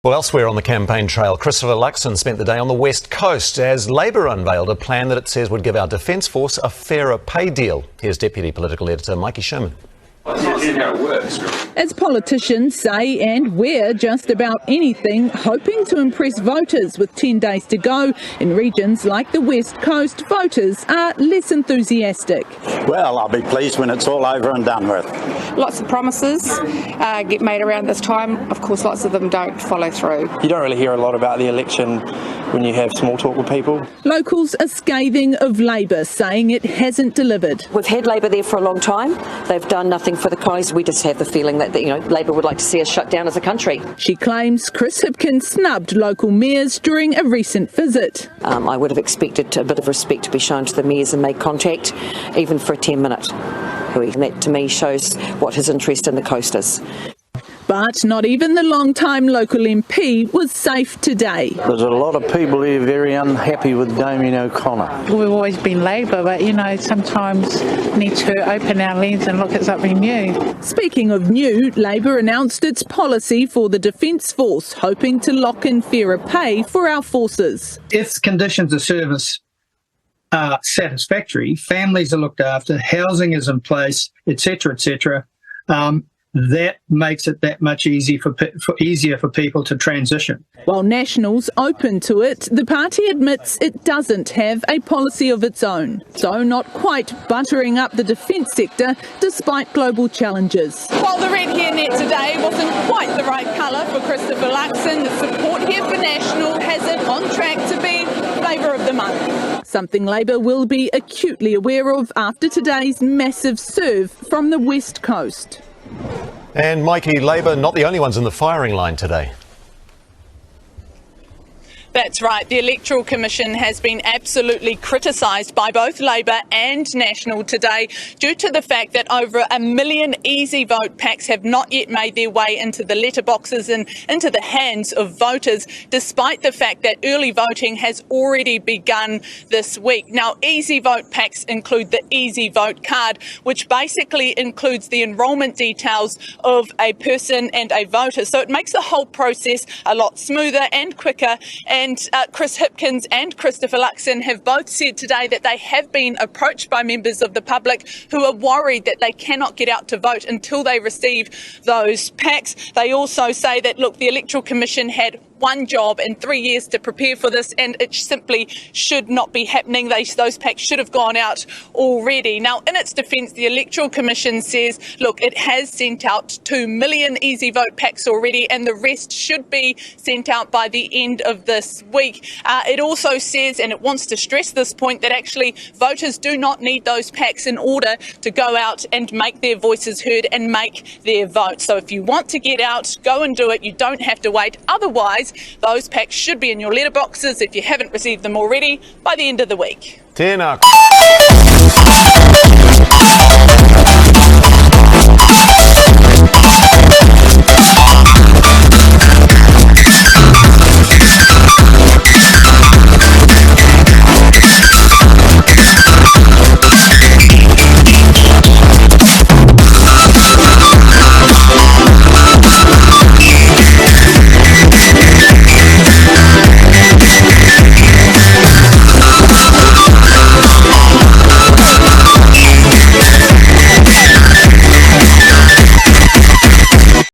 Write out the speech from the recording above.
Well, elsewhere on the campaign trail, Christopher Luxon spent the day on the West Coast as Labor unveiled a plan that it says would give our Defence Force a fairer pay deal. Here's Deputy Political Editor Mikey Sherman. As politicians say and wear just about anything, hoping to impress voters with 10 days to go, in regions like the West Coast, voters are less enthusiastic. Well, I'll be pleased when it's all over and done with. Lots of promises get made around this time. Of course, lots of them don't follow through. You don't really hear a lot about the election when you have small talk with people. Locals are scathing of Labor, saying it hasn't delivered. We've had Labor there for a long time. They've done nothing for the colonies. We just have the feeling that Labor would like to see us shut down as a country. She claims Chris Hipkins snubbed local mayors during a recent visit. I would have expected a bit of respect to be shown to the mayors and make contact, even for a 10-minute. And that to me shows what his interest in the coast is. But not even the long-time local MP was safe today. There's a lot of people here very unhappy with Damien O'Connor. We've always been Labor, but sometimes need to open our lens and look at something new. Speaking of new, Labor announced its policy for the Defence Force, hoping to lock in fairer pay for our forces. If conditions of service are satisfactory, families are looked after, housing is in place, etc., that makes it that much easier for people to transition. While National's open to it, the party admits it doesn't have a policy of its own, so not quite buttering up the defence sector despite global challenges. While the red hairnet today wasn't quite the right colour for Christopher Luxon, the support here for National has it on track to be Flavour of the Month. Something Labor will be acutely aware of after today's massive serve from the West Coast. And Mikey, Labor not the only ones in the firing line today. That's right. The Electoral Commission has been absolutely criticised by both Labor and National today due to the fact that over 1 million easy vote packs have not yet made their way into the letterboxes and into the hands of voters, despite the fact that early voting has already begun this week. Now, easy vote packs include the easy vote card, which basically includes the enrolment details of a person and a voter. So it makes the whole process a lot smoother and quicker. And Chris Hipkins and Christopher Luxon have both said today that they have been approached by members of the public who are worried that they cannot get out to vote until they receive those packs. They also say that, look, the Electoral Commission had one job in 3 years to prepare for this, and it simply should not be happening. Those packs should have gone out already. Now, in its defence, the Electoral Commission says, look, it has sent out 2 million easy vote packs already, and the rest should be sent out by the end of this week. It also says, and it wants to stress this point, that actually voters do not need those packs in order to go out and make their voices heard and make their vote. So if you want to get out, go and do it. You don't have to wait. Otherwise, those packs should be in your letterboxes if you haven't received them already by the end of the week. Tēnā.